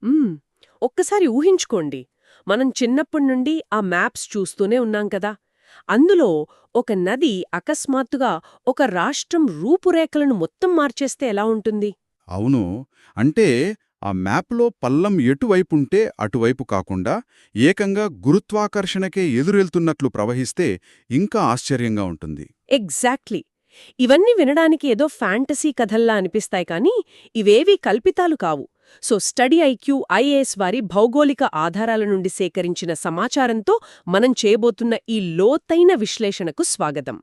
మ్మ్. ఒక్కసారి ఊహించుకోండి, మనం చిన్నప్పటి నుండి ఆ మ్యాప్స్ చూస్తూనే ఉన్నాం కదా. అందులో ఒక నది అకస్మాత్తుగా ఒక రాష్ట్రం రూపురేఖలను మొత్తం మార్చేస్తే ఎలా ఉంటుంది? అవును. అంటే ఆ మ్యాప్‌లో పల్లం ఎటువైపుంటే అటువైపు కాకుండా ఏకంగా గురుత్వాకర్షణకే ఎదురెళ్తున్నట్లు ప్రవహిస్తే ఇంకా ఆశ్చర్యంగా ఉంటుంది. ఎగ్జాక్ట్లీ. ఇవన్నీ వినడానికి ఏదో ఫ్యాంటసీ కథల్లా అనిపిస్తాయి కానీ ఇవేవీ కల్పితాలు కావు. సో స్టడీ ఐక్యూ ఐఏఎస్ వారి భౌగోళిక ఆధారాల నుండి సేకరించిన సమాచారంతో మనం చేయబోతున్న ఈ లోతైన విశ్లేషణకు స్వాగతం.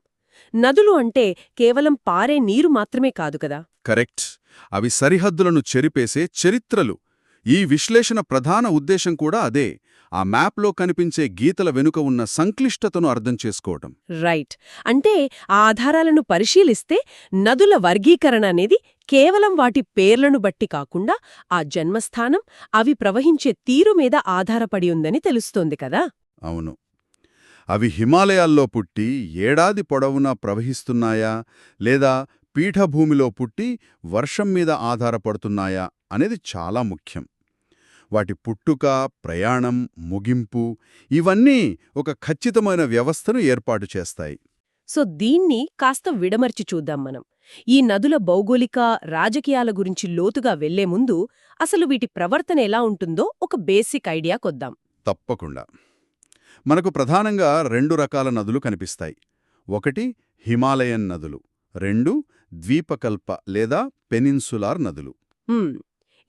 నదులు అంటే కేవలం పారే నీరు మాత్రమే కాదు కదా. కరెక్ట్. అవి సరిహద్దులను చెరిపేసే చరిత్రలు. ఈ విశ్లేషణ ప్రధాన ఉద్దేశం కూడా అదే. ఆ మ్యాప్‌లో కనిపించే గీతల వెనుక ఉన్న సంక్లిష్టతను అర్థం చేసుకోవటం. రైట్. అంటే ఆ ఆధారాలను పరిశీలిస్తే నదుల వర్గీకరణ అనేది కేవలం వాటి పేర్లను బట్టి కాకుండా ఆ జన్మస్థానం, అవి ప్రవహించే తీరు మీద ఆధారపడి ఉందని తెలుస్తోంది కదా. అవును. అవి హిమాలయాల్లో పుట్టి ఏడాది పొడవునా ప్రవహిస్తున్నాయా లేదా పీఠభూమిలో పుట్టి వర్షం మీద ఆధారపడుతున్నాయా అనేది చాలా ముఖ్యం. వాటి పుట్టుక, ప్రయాణం, ముగింపు ఇవన్నీ ఒక ఖచ్చితమైన వ్యవస్థను ఏర్పాటు చేస్తాయి. సో దీన్ని కాస్త విడమర్చి చూద్దాం మనం. ఈ నదుల భౌగోళిక, రాజకీయాల గురించి లోతుగా వెళ్లే ముందు అసలు వీటి ప్రవర్తన ఎలా ఉంటుందో ఒక బేసిక్ ఐడియా కొద్దాం. తప్పకుండా. మనకు ప్రధానంగా రెండు రకాల నదులు కనిపిస్తాయి. ఒకటి హిమాలయన్ నదులు, రెండు ద్వీపకల్ప లేదా పెనిన్సులార్ నదులు. హ్మ్.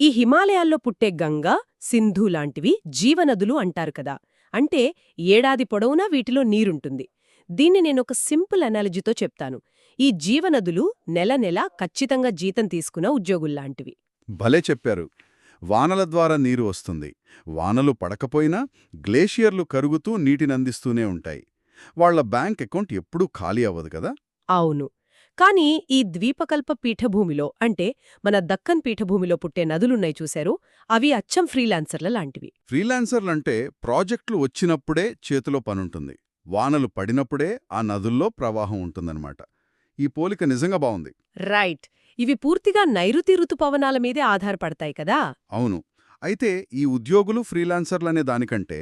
ఈ హిమాలయాల్లో పుట్టే గంగా, సింధు లాంటివి జీవనదులు అంటారు కదా. అంటే ఏడాది పొడవునా వీటిలో నీరుంటుంది. దీన్ని నేనొక సింపుల్ అనాలజీతో చెప్తాను. ఈ జీవనదులు నెల నెలా ఖచ్చితంగా జీతం తీసుకున్న ఉద్యోగుల్లాంటివి. భలే చెప్పారు. వానల ద్వారా నీరు వస్తుంది. వానలు పడకపోయినా గ్లేషియర్లు కరుగుతూ నీటినందిస్తూనే ఉంటాయి. వాళ్ల బ్యాంక్ అకౌంట్ ఎప్పుడూ ఖాళీ అవ్వదు కదా. అవును. కానీ ఈ ద్వీపకల్ప పీఠభూమిలో అంటే మన దక్కన్ పీఠభూమిలో పుట్టే నదులున్నాయి చూశారు, అవి అచ్చం ఫ్రీలాన్సర్ల లాంటివి. ఫ్రీలాన్సర్లంటే ప్రాజెక్టులు వచ్చినప్పుడే చేతిలో పనుంటుంది. వానలు పడినప్పుడే ఆ నదుల్లో ప్రవాహం ఉంటుందన్నమాట. ఈ పోలిక నిజంగా బావుంది. రైట్. ఇవి పూర్తిగా నైరుతి ఋతుపవనాల మీదే ఆధారపడతాయి కదా. అవును. అయితే ఈ ఉద్యోగులు ఫ్రీలాన్సర్లనే దానికంటే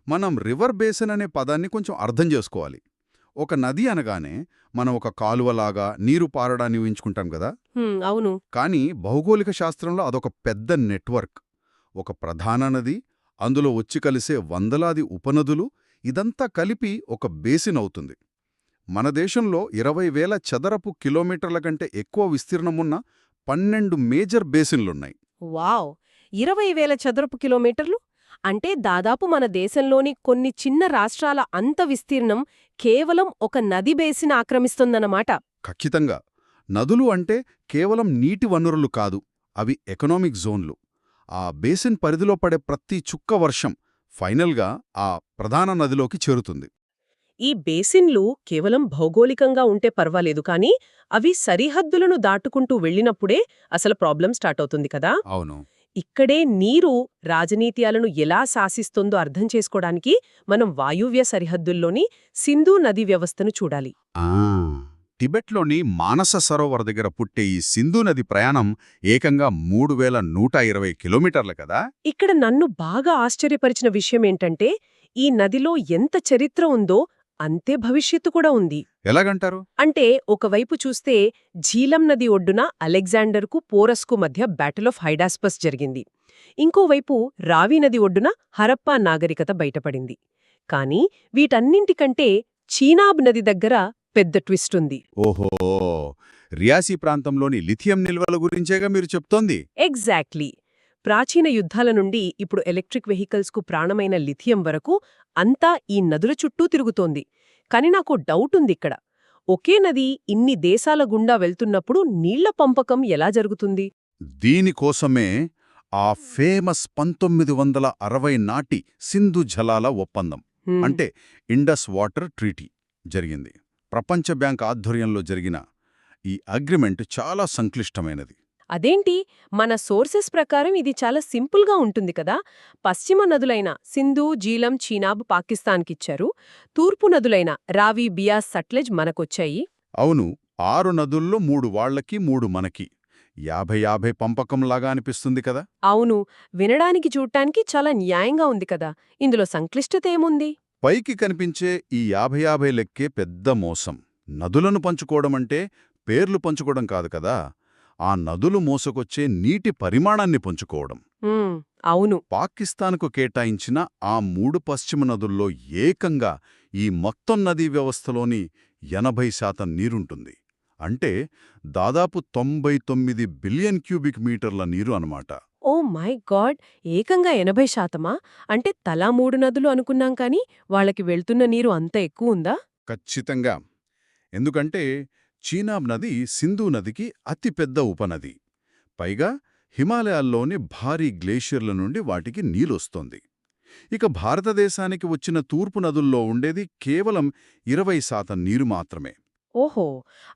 మనం రివర్ బేసిన్ అనే పదాన్ని కొంచెం అర్థం చేసుకోవాలి. ఒక నది అనగానే మనం ఒక కాలువలాగా నీరు పారడాన్ని ఊహించుకుంటాం కదా. అవును. కానీ భౌగోళిక శాస్త్రంలో అదొక పెద్ద నెట్వర్క్. ఒక ప్రధాన నది, అందులో వచ్చి కలిసే వందలాది ఉపనదులు, ఇదంతా కలిపి ఒక బేసిన్ అవుతుంది. మన దేశంలో 20,000 చదరపు కిలోమీటర్ల కంటే ఎక్కువ విస్తీర్ణమున్న 12 మేజర్ బేసిన్లున్నాయి. వావ్! 20,000 చదరపు కిలోమీటర్లు? అంటే దాదాపు మన దేశంలోని కొన్ని చిన్న రాష్ట్రాల అంత విస్తీర్ణం కేవలం ఒక నది బేసిన్ ఆక్రమిస్తుందన్నమాట. ఖచ్చితంగా. నదులు అంటే కేవలం నీటి వనరులు కాదు, అవి ఎకనామిక్ జోన్లు. ఆ బేసిన్ పరిధిలో పడే ప్రతి చుక్క వర్షం ఫైనల్గా ఆ ప్రధాన నదిలోకి చేరుతుంది. ఈ బేసిన్లు కేవలం భౌగోళికంగా ఉంటే పర్వాలేదు కానీ అవి సరిహద్దులను దాటుకుంటూ వెళ్ళినప్పుడే అసలు ప్రాబ్లం స్టార్ట్ అవుతుంది కదా. అవును. ఇక్కడే నీరు రాజనీత్యాలను ఎలా శాసిస్తోందో అర్థం చేసుకోవడానికి మనం వాయువ్య సరిహద్దుల్లోని సింధు నదీ వ్యవస్థను చూడాలి. ఆ టిబెట్లోని మానస సరోవర్ దగ్గర పుట్టే ఈ సింధు నది ప్రయాణం ఏకంగా 3,120 కిలోమీటర్లు కదా. ఇక్కడ నన్ను బాగా ఆశ్చర్యపరిచిన విషయమేంటంటే ఈ నదిలో ఎంత చరిత్ర ఉందో అంతే భవిష్యత్తు కూడా ఉంది. ఎలాగంటారు? అంటే ఒకవైపు చూస్తే ఝీలం నది ఒడ్డున అలెగ్జాండర్కు పోరస్కు మధ్య బ్యాటిల్ ఆఫ్ హైడాస్పస్ జరిగింది. ఇంకోవైపు రావి నది ఒడ్డున హరప్పా నాగరికత బయటపడింది. కానీ వీటన్నింటికంటే చీనాబ్ నది దగ్గర పెద్ద ట్విస్ట్ ఉంది. ఓహో, రియాసీ ప్రాంతంలోని లిథియం నిల్వల గురించేగా మీరు చెప్తోంది. ఎగ్జాక్ట్లీ. ప్రాచీన యుద్ధాల నుండి ఇప్పుడు ఎలక్ట్రిక్ వెహికల్స్కు ప్రాణమైన లిథియం వరకు అంతా ఈ నదుల చుట్టూ తిరుగుతోంది. కాని నాకు డౌటుందిక్కడ. ఒకే నది ఇన్ని దేశాల గుండా వెళ్తున్నప్పుడు నీళ్ల పంపకం ఎలా జరుగుతుంది? దీనికోసమే ఆ ఫేమస్ 1960 నాటి సింధు జలాల ఒప్పందం, అంటే ఇండస్ వాటర్ ట్రీటీ జరిగింది. ప్రపంచ బ్యాంక్ ఆధ్వర్యంలో జరిగిన ఈ అగ్రిమెంట్ చాలా సంక్లిష్టమైనది. అదేంటి? మన సోర్సెస్ ప్రకారం ఇది చాలా సింపుల్గా ఉంటుంది కదా. పశ్చిమ నదులైన సింధు, జీలం, చీనాబ్ పాకిస్తాన్కిచ్చారు. తూర్పు నదులైన రావి, బియాస్, సట్లెజ్ మనకొచ్చాయి. అవును. 6 నదుల్లో 3 వాళ్లకి 3 మనకి. 50-50 పంపకంలాగా అనిపిస్తుంది కదా. అవును, వినడానికి చూడటానికి చాలా న్యాయంగా ఉంది కదా. ఇందులో సంక్లిష్టత ఏముంది? పైకి కనిపించే ఈ 50-50 లెక్కే పెద్ద మోసం. నదులను పంచుకోవడమంటే పేర్లు పంచుకోవడం కాదు కదా, ఆ నదులు మోసుకొచ్చే నీటి పరిమాణాన్ని పంచుకోవడం. ఉమ్, అవును. పాకిస్తాన్కు కేటాయించిన ఆ 3 పశ్చిమ నదుల్లో ఏకంగా ఈ మొత్తం నదీ వ్యవస్థలోని 80% నీరుంటుంది. అంటే దాదాపు 99 బిలియన్ క్యూబిక్ మీటర్ల నీరు అన్నమాట. Oh my God! ఏకంగా 80%? అంటే తలా 3 నదులు అనుకున్నాం కానీ వాళ్ళకి వెళ్తున్న నీరు అంత ఎక్కువుందా? ఖచ్చితంగా. ఎందుకంటే చీనాబ్ నది సింధు నదికి అతిపెద్ద ఉపనది. పైగా హిమాలయాల్లోని భారీ గ్లేషియర్ల నుండి వాటికి నీరొస్తోంది. ఇక భారతదేశానికి వచ్చిన తూర్పు నదుల్లో ఉండేది కేవలం 20% నీరు మాత్రమే. ఓహో!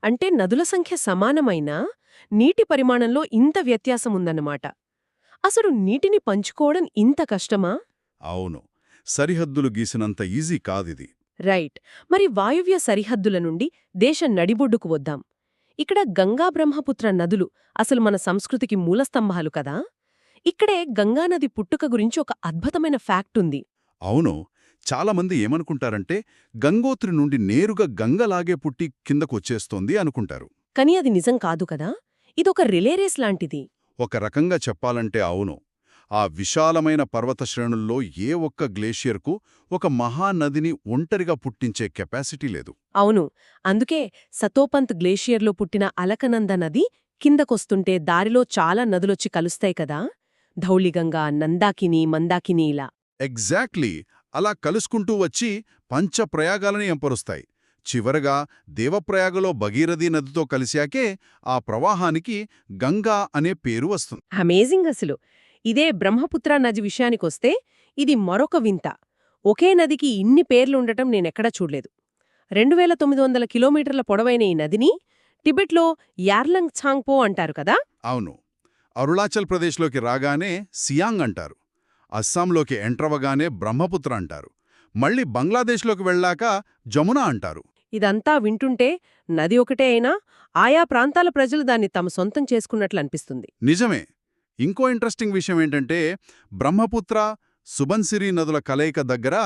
అంటే నదుల సంఖ్య సమానమైనా నీటి పరిమాణంలో ఇంత వ్యత్యాసముందన్నమాట. అసలు నీటిని పంచుకోవడం ఇంత కష్టమా? అవును, సరిహద్దులు గీసినంత ఈజీ కాదిది. రైట్. మరి వాయువ్య సరిహద్దుల నుండి దేశ నడిబొడ్డుకు వద్దాం. ఇక్కడ గంగా బ్రహ్మపుత్ర నదులు అసలు మన సంస్కృతికి మూలస్తంభాలు కదా. ఇక్కడే గంగానది పుట్టుక గురించి ఒక అద్భుతమైన ఫ్యాక్టుంది. అవును, చాలామంది ఏమనుకుంటారంటే గంగోత్రి నుండి నేరుగా గంగలాగే పుట్టి కిందకొచ్చేస్తోంది అనుకుంటారు. కానీ అది నిజం కాదు కదా. ఇదొక రిలే రేస్ లాంటిది. ఒక రకంగా చెప్పాలంటే అవును. ఆ విశాలమైన పర్వత శ్రేణుల్లో ఏ ఒక్క గ్లేషియర్కు ఒక మహానదిని ఒంటరిగా పుట్టించే కెపాసిటీ లేదు. అవును, అందుకే సతోపంత్ గ్లేషియర్లో పుట్టిన అలకనంద నది కిందకొస్తుంటే దారిలో చాలా నదులొచ్చి కలుస్తాయి కదా. ధౌళిగంగా, నందాకిని, మందాకిని ఇలా. ఎగ్జాక్ట్లీ. అలా కలుసుకుంటూ వచ్చి పంచప్రయాగాలని ఎంపరుస్తాయి. చివరగా దేవప్రయాగలో భగీరథీ నదితో కలిశాకే ఆ ప్రవాహానికి గంగా అనే పేరు వస్తుంది. అమేజింగ్ అసలు. ఇదే బ్రహ్మపుత్ర నది విషయానికొస్తే ఇది మరొక వింత. ఒకే నదికి ఇన్ని పేర్లుండటం నేనెక్కడా చూడలేదు. 2900 కిలోమీటర్ల పొడవైన ఈ నదిని టిబెట్లో యార్లంగ్ ఛాంగ్పో అంటారు కదా. అవును, అరుణాచల్ ప్రదేశ్లోకి రాగానే సియాంగ్ అంటారు. అస్సాంలోకి ఎంట్రవగానే బ్రహ్మపుత్ర అంటారు. మళ్ళీ బంగ్లాదేశ్లోకి వెళ్ళాక జమునా అంటారు. ఇదంతా వింటుంటే నది ఒకటే అయినా ఆయా ప్రాంతాల ప్రజలు దాన్ని తమ సొంతం చేసుకున్నట్లు అనిపిస్తుంది. నిజమే. ఇంకో ఇంట్రెస్టింగ్ విషయం ఏంటంటే బ్రహ్మపుత్ర, సుబన్సిరి నదుల కలయిక దగ్గర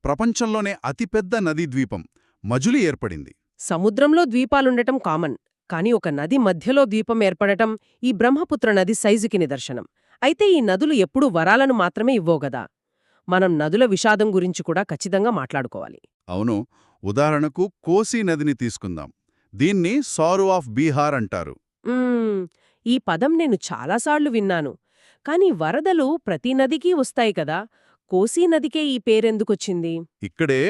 ప్రపంచంలోనే అతిపెద్ద నదీ ద్వీపం మజులి ఏర్పడింది. సముద్రంలో ద్వీపాలుండటం కామన్, కానీ ఒక నది మధ్యలో ద్వీపం ఏర్పడటం ఈ బ్రహ్మపుత్ర నది సైజుకి నిదర్శనం. అయితే ఈ నదులు ఎప్పుడూ వరాలను మాత్రమే ఇవ్వోగదా. మనం నదుల విషాదం గురించి కూడా ఖచ్చితంగా మాట్లాడుకోవాలి. అవును, ఉదాహరణకు కోసీ నదిని తీసుకుందాం. దీన్ని సారో ఆఫ్ బీహార్ అంటారు. మ్మ్, ఈ పదం నేను చాలాసార్లు విన్నాను. కానీ వరదలు ప్రతి నదికీ వస్తాయి కదా. కోసీ నదికే ఈ పేరెందుకొచ్చింది? ఇక్కడే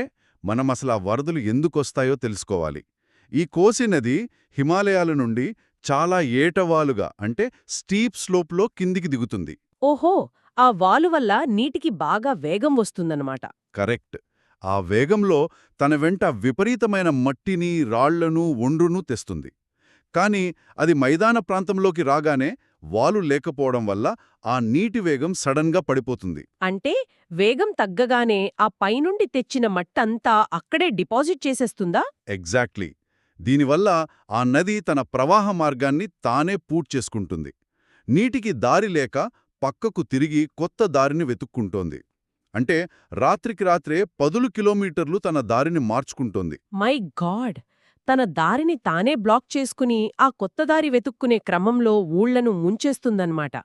మనం అసలు ఆ వరదలు ఎందుకొస్తాయో తెలుసుకోవాలి. ఈ కోసి నది హిమాలయాల నుండి చాలా ఏటవాలుగా అంటే స్టీప్ స్లోప్లో కిందికి దిగుతుంది. ఓహో, ఆ వాలు వల్ల నీటికి బాగా వేగం వస్తుందన్నమాట. కరెక్ట్. ఆ వేగంలో తన వెంట విపరీతమైన మట్టిని, రాళ్లను, ఒండ్రును తెస్తుంది. కాని అది మైదాన ప్రాంతంలోకి రాగానే వాలు లేకపోవడం వల్ల ఆ నీటి వేగం సడన్గా పడిపోతుంది. అంటే వేగం తగ్గగానే ఆ పైనుండి తెచ్చిన మట్టంతా అక్కడే డిపాజిట్ చేసేస్తుందా? ఎగ్జాక్ట్లీ. దీనివల్ల ఆ నది తన ప్రవాహ మార్గాన్ని తానే పూడ్చేసుకుంటుంది. నీటికి దారి లేక పక్కకు తిరిగి కొత్త దారిని వెతుక్కుంటోంది. అంటే రాత్రికి రాత్రే 10 కిలోమీటర్లు తన దారిని మార్చుకుంటోంది. My God! తన దారిని తానే బ్లాక్ చేసుకుని ఆ కొత్త దారి వెతుక్కునే క్రమంలో ఊళ్లను ముంచేస్తుందన్నమాట.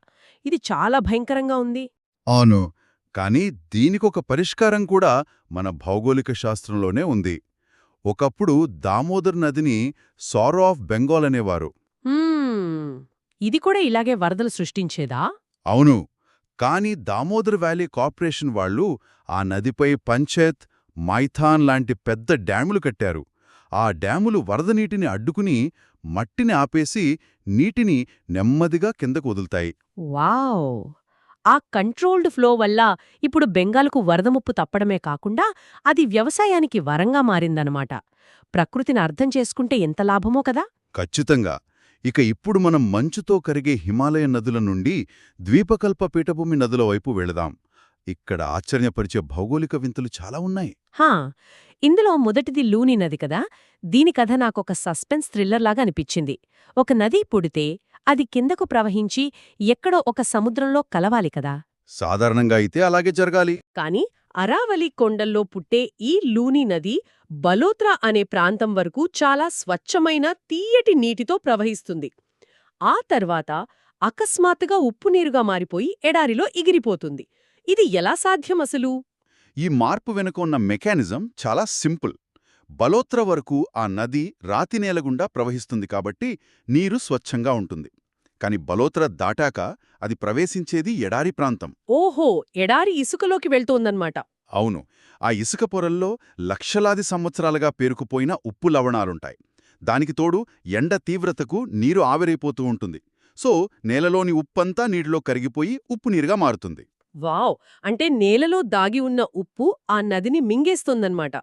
ఇది చాలా భయంకరంగా ఉంది. అవును, కానీ దీనికొక పరిష్కారం కూడా మన భౌగోళిక శాస్త్రంలోనే ఉంది. ఒకప్పుడు దామోదర్ నదిని సారో ఆఫ్ బెంగాల్ అనేవారు. హ్మ్, ఇది కూడా ఇలాగే వరదలు సృష్టించేదా? అవును, కానీ దామోదర్ వ్యాలీ కార్పొరేషన్ వాళ్ళు ఆ నదిపై పంచాయత్, మైథాన్ లాంటి పెద్ద డ్యాములు కట్టారు. ఆ డ్యాములు వరద నీటిని అడ్డుకుని మట్టిని ఆపేసి నీటిని నెమ్మదిగా కిందకు వదులుతాయి. వావ్! ఆ కంట్రోల్డ్ ఫ్లో వల్ల ఇప్పుడు బెంగాల్కు వరద ముప్పు తప్పడమే కాకుండా అది వ్యవసాయానికి వరంగా మారిందనమాట. ప్రకృతిని అర్థం చేసుకుంటే ఎంత లాభమో కదా. ఖచ్చితంగా. ఇక ఇప్పుడు మనం మంచుతో కరిగే హిమాలయ నదుల నుండి ద్వీపకల్ప పీఠభూమి నదుల వైపు వెళదాం. ఇక్కడ ఆశ్చర్యపరిచే భౌగోళిక వింతలు చాలా ఉన్నాయి. హా, ఇందులో మొదటిది లూని నది కదా. దీని కథ నాకొక సస్పెన్స్ థ్రిల్లర్లాగా అనిపించింది. ఒక నది పుడితే అది కిందకు ప్రవహించి ఎక్కడో ఒక సముద్రంలో కలవాలి కదా. సాధారణంగా అయితే అలాగే జరగాలి. కాని అరావలి కొండల్లో పుట్టే ఈ లూని నది బలోత్రా అనే ప్రాంతం వరకు చాలా స్వచ్ఛమైన తీయటి నీటితో ప్రవహిస్తుంది. ఆ తర్వాత అకస్మాత్తుగా ఉప్పునీరుగా మారిపోయి ఎడారిలో ఎగిరిపోతుంది. ఇది ఎలా సాధ్యం అసలు? ఈ మార్పు వెనుక ఉన్న మెకానిజం చాలా సింపుల్. బలోత్ర వరకు ఆ నది రాతినేల గుండా ప్రవహిస్తుంది కాబట్టి నీరు స్వచ్ఛంగా ఉంటుంది. కాని బలోత్ర దాటాక అది ప్రవేశించేది ఎడారి ప్రాంతం. ఓహో, ఎడారి ఇసుకలోకి వెళ్తోందన్నమాట. అవును, ఆ ఇసుక పొరల్లో లక్షలాది సంవత్సరాలుగా పేరుకుపోయిన ఉప్పు లవణాలుంటాయి. దానికి తోడు ఎండ తీవ్రతకు నీరు ఆవిరైపోతూ ఉంటుంది. సో నేలలోని ఉప్పంతా నీటిలో కరిగిపోయి ఉప్పు నీరుగా మారుతుంది. వావ్! అంటే నేలలో దాగి ఉన్న ఉప్పు ఆ నదిని మింగేస్తోందన్నమాట.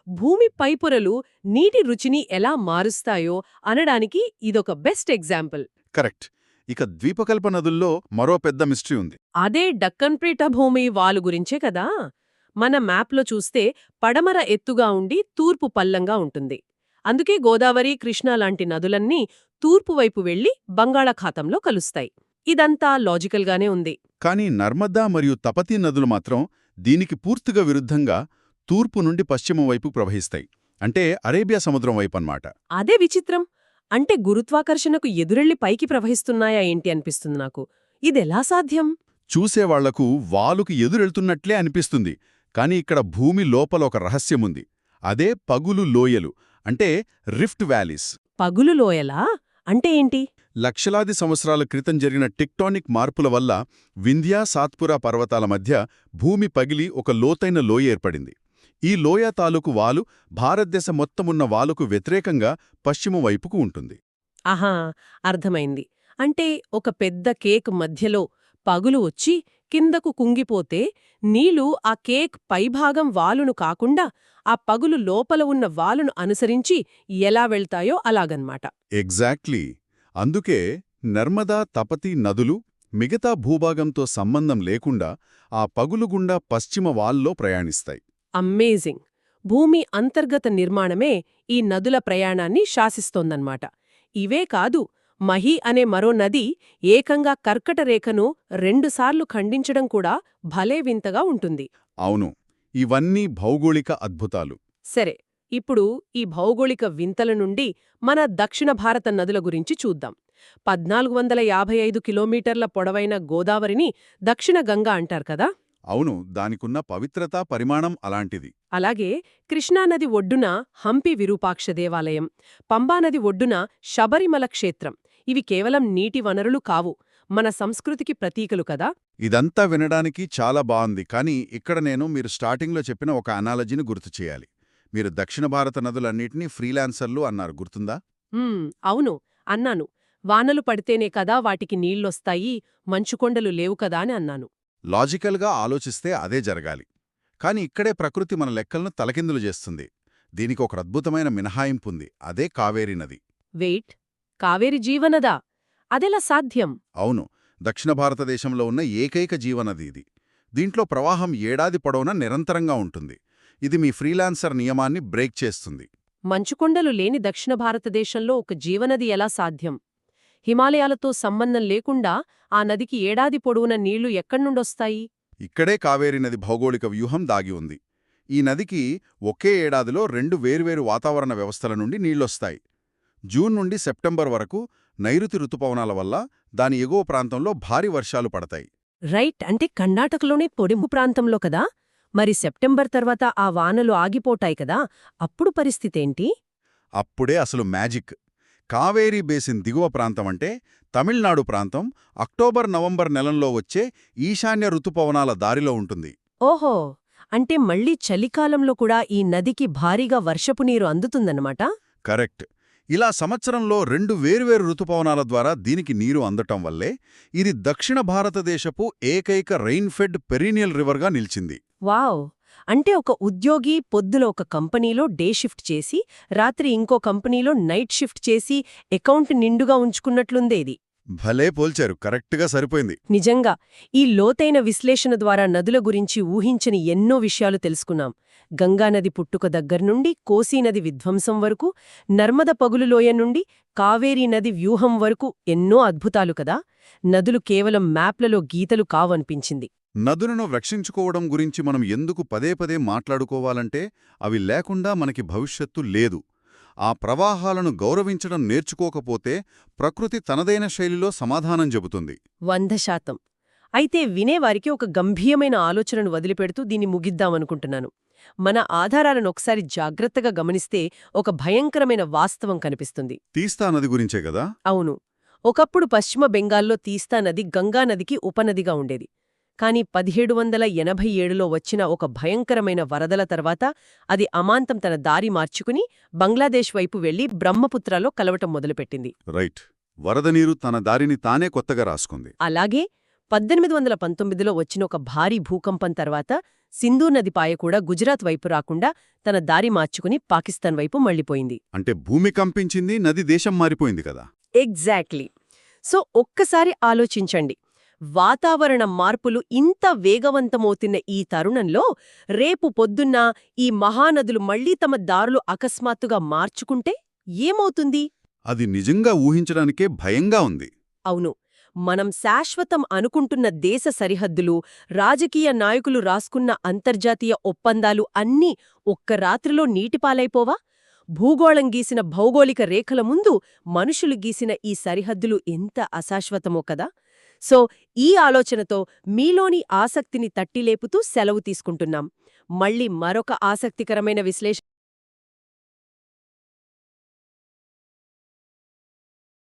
భూమి పైపొరలు నీటి రుచిని ఎలా మారుస్తాయో అనడానికి ఇదొక బెస్ట్ ఎగ్జాంపుల్. కరెక్ట్. ఇక ద్వీపకల్ప నదుల్లో మరో పెద్ద మిస్టరీ ఉంది. అదే డక్కన్ పీఠభూమి వాలు గురించే కదా. మన మ్యాప్లో చూస్తే పడమర ఎత్తుగా ఉండి తూర్పు పల్లంగా ఉంటుంది. అందుకే గోదావరి, కృష్ణా లాంటి నదులన్నీ తూర్పు వైపు వెళ్లి బంగాళాఖాతంలో కలుస్తాయి. ఇదంతా లాజికల్గానే ఉంది. కానీ నర్మదా మరియు తపతీ నదులు మాత్రం దీనికి పూర్తిగా విరుద్ధంగా తూర్పు నుండి పశ్చిమం వైపు ప్రవహిస్తాయి. అంటే అరేబియా సముద్రం వైపన్నమాట. అదే విచిత్రం. అంటే గురుత్వాకర్షణకు ఎదురెళ్లి పైకి ప్రవహిస్తున్నాయా ఏంటి అనిపిస్తుంది నాకు. ఇదెలా సాధ్యం? చూసేవాళ్లకు వాలుకు ఎదురెళ్తున్నట్లే అనిపిస్తుంది. కాని ఇక్కడ భూమి లోపల ఒక రహస్యముంది. అదే పగులు లోయలు, అంటే రిఫ్ట్ వ్యాలీస్. పగులు లోయలా అంటే ఏంటి? లక్షలాది సంవత్సరాల క్రితం జరిగిన టెక్టానిక్ మార్పుల వల్ల వింధ్యా, సాత్పురా పర్వతాల మధ్య భూమి పగిలి ఒక లోతైన లోయ ఏర్పడింది. ఈ లోయ తాలూకు వాలు భారతదేశం మొత్తమున్న వాలుకు వ్యతిరేకంగా పశ్చిమ వైపుకు ఉంటుంది. ఆహా, అర్థమైంది. అంటే ఒక పెద్ద కేక్ మధ్యలో పగులు వచ్చి కిందకు కుంగిపోతే నీళ్లు ఆ కేక్ పైభాగం వాలును కాకుండా ఆ పగులు లోపల ఉన్న వాలును అనుసరించి ఎలా వెళ్తాయో అలాగన్మాట. ఎగ్జాక్ట్లీ. అందుకే నర్మదా, తపతీ నదులు మిగతా భూభాగంతో సంబంధం లేకుండా ఆ పగులుగుండా పశ్చిమ వాల్లో ప్రయాణిస్తాయి. అమ్మేజింగ్. భూమి అంతర్గత నిర్మాణమే ఈ నదుల ప్రయాణాన్ని శాసిస్తోందన్నమాట. ఇవే కాదు, మహీ అనే మరో నది ఏకంగా కర్కటరేఖను 2 సార్లు ఖండించడం కూడా భలే వింతగా ఉంటుంది. అవును, ఇవన్నీ భౌగోళిక అద్భుతాలు. సరే, ఇప్పుడు ఈ భౌగోళిక వింతల నుండి మన దక్షిణ భారత నదుల గురించి చూద్దాం. 1455 కిలోమీటర్ల పొడవైన గోదావరిని దక్షిణ గంగా అంటారు కదా. అవును, దానికున్న పవిత్రతా పరిమాణం అలాంటిది. అలాగే కృష్ణానది ఒడ్డున హంపి విరూపాక్ష దేవాలయం, పంబానది ఒడ్డున శబరిమల క్షేత్రం. ఇవి కేవలం నీటి వనరులు కావు, మన సంస్కృతికి ప్రతీకలు కదా. ఇదంతా వినడానికి చాలా బాగుంది. కానీ ఇక్కడ నేను మీరు స్టార్టింగ్లో చెప్పిన ఒక అనాలజీని గుర్తు చేయాలి. మీరు దక్షిణ భారత నదులన్నిటినీ ఫ్రీలాన్సర్లు అన్నారు, గుర్తుందా? అవును, అన్నాను. వానలు పడితేనే కదా వాటికి నీళ్లొస్తాయి, మంచుకొండలు లేవు కదా అని అన్నాను. లాజికల్గా ఆలోచిస్తే అదే జరగాలి. కాని ఇక్కడే ప్రకృతి మన లెక్కలను తలకిందులు చేస్తుంది. దీనికి ఒక అద్భుతమైన మినహాయింపుంది, అదే కావేరీ నది. వెయిట్, కావేరి జీవనదా? అదెలా సాధ్యం? అవును, దక్షిణ భారతదేశంలో ఉన్న ఏకైక జీవనది ఇది. దీంట్లో ప్రవాహం ఏడాది పొడవునా నిరంతరంగా ఉంటుంది. ఇది మీ ఫ్రీలాన్సర్ నియమాన్ని బ్రేక్ చేస్తుంది. మంచుకొండలు లేని దక్షిణ భారతదేశంలో ఒక జీవనది ఎలా సాధ్యం? హిమాలయాలతో సంబంధం లేకుండా ఆ నదికి ఏడాది పొడవున నీళ్లు ఎక్కడ్నుండొస్తాయి? ఇక్కడే కావేరీ నది భౌగోళిక వ్యూహం దాగి ఉంది. ఈ నదికి ఒకే ఏడాదిలో 2 వేర్వేరు వాతావరణ వ్యవస్థల నుండి నీళ్లొస్తాయి. జూన్ నుండి సెప్టెంబర్ వరకు నైరుతి రుతుపవనాల వల్ల దాని ఎగువ ప్రాంతంలో భారీ వర్షాలు పడతాయి. రైట్, అంటే కర్ణాటకలోనే పొడిము ప్రాంతంలో కదా. మరి సెప్టెంబర్ తర్వాత ఆ వానలు ఆగిపోతాయి కదా, అప్పుడు పరిస్థితేంటి? అప్పుడే అసలు మ్యాజిక్. కావేరీ బేసిన్ దిగువ ప్రాంతమంటే తమిళనాడు ప్రాంతం అక్టోబర్-నవంబర్ నెలల్లో వచ్చే ఈశాన్య రుతుపవనాల దారిలో ఉంటుంది. ఓహో, అంటే మళ్లీ చలికాలంలో కూడా ఈ నదికి భారీగా వర్షపు నీరు అందుతుందన్నమాట. కరెక్ట్. ఇలా సంవత్సరంలో 2 వేర్వేరు రుతుపవనాల ద్వారా దీనికి నీరు అందటం వల్లే ఇది దక్షిణ భారతదేశపు ఏకైక రెయిన్ఫెడ్ పెరీనియల్ రివర్గా నిలిచింది. వావ్! అంటే ఒక ఉద్యోగి పొద్దున ఒక కంపెనీలో డే షిఫ్ట్ చేసి రాత్రి ఇంకో కంపెనీలో నైట్ షిఫ్ట్ చేసి అకౌంట్ నిండుగా ఉంచుకున్నట్లుందేది. భలే పోల్చారు, కరెక్ట్గా సరిపోయింది. నిజంగా ఈ లోతైన విశ్లేషణ ద్వారా నదుల గురించి ఊహించని ఎన్నో విషయాలు తెలుసుకున్నాం. గంగానది పుట్టుక దగ్గర్నుండి కోసీనది విధ్వంసం వరకు, నర్మద పగులులోయ నుండి కావేరీ నది వ్యూహం వరకు ఎన్నో అద్భుతాలు కదా. నదులు కేవలం మ్యాప్లలో గీతలు కావనిపించింది. నదులను రక్షించుకోవడం గురించి మనం ఎందుకు పదే పదే మాట్లాడుకోవాలంటే అవి లేకుండా మనకి భవిష్యత్తు లేదు. ఆ ప్రవాహాలను గౌరవించడం నేర్చుకోకపోతే ప్రకృతి తనదైన శైలిలో సమాధానం చెబుతుంది. 100%. అయితే వినేవారికి ఒక గంభీరమైన ఆలోచనను వదిలిపెడుతూ దీన్ని ముగిద్దామనుకుంటున్నాను. మన ఆధారాలను ఒకసారి జాగ్రత్తగా గమనిస్తే ఒక భయంకరమైన వాస్తవం కనిపిస్తుంది. తీస్తా నది గురించే కదా? అవును, ఒకప్పుడు పశ్చిమ బెంగాల్లో తీస్తా నది గంగానదికి ఉపనదిగా ఉండేది. కాని 1787లో వచ్చిన ఒక భయంకరమైన వరదల తర్వాత అది అమాంతం తన దారి మార్చుకుని బంగ్లాదేశ్ వైపు వెళ్లి బ్రహ్మపుత్రలో కలవటం మొదలుపెట్టింది. రైట్. వరద నీరు తన దారిని తానే కొత్తగా రాసుకుంది. అలాగే 1819లో వచ్చిన ఒక భారీ భూకంపం తర్వాత సింధూ నది పాయ కూడా గుజరాత్ వైపు రాకుండా తన దారి మార్చుకుని పాకిస్తాన్ వైపు మళ్లిపోయింది. అంటే భూమి కంపించింది, నది దేశం మారిపోయింది కదా. ఎగ్జాక్ట్లీ. సో ఒక్కసారి ఆలోచించండి. వాతావరణ మార్పులు ఇంత వేగవంతమవుతున్న ఈ తరుణంలో రేపు పొద్దున్న ఈ మహానదులు మళ్లీ తమ దారులు అకస్మాత్తుగా మార్చుకుంటే ఏమవుతుంది? అది నిజంగా ఊహించడానికే భయంగా ఉంది. అవును, మనం శాశ్వతం అనుకుంటున్న దేశ సరిహద్దులు, రాజకీయ నాయకులు రాసుకున్న అంతర్జాతీయ ఒప్పందాలు అన్నీ ఒక్క రాత్రిలో నీటిపాలైపోవా? భూగోళం గీసిన భౌగోళిక రేఖల ముందు మనుషులు గీసిన ఈ సరిహద్దులు ఎంత అశాశ్వతమో కదా. సో ఈ ఆలోచనతో మీలోని ఆసక్తిని తట్టిలేపుతూ సెలవు తీసుకుంటున్నాం. మళ్ళీ మరొక ఆసక్తికరమైన విశ్లేషణ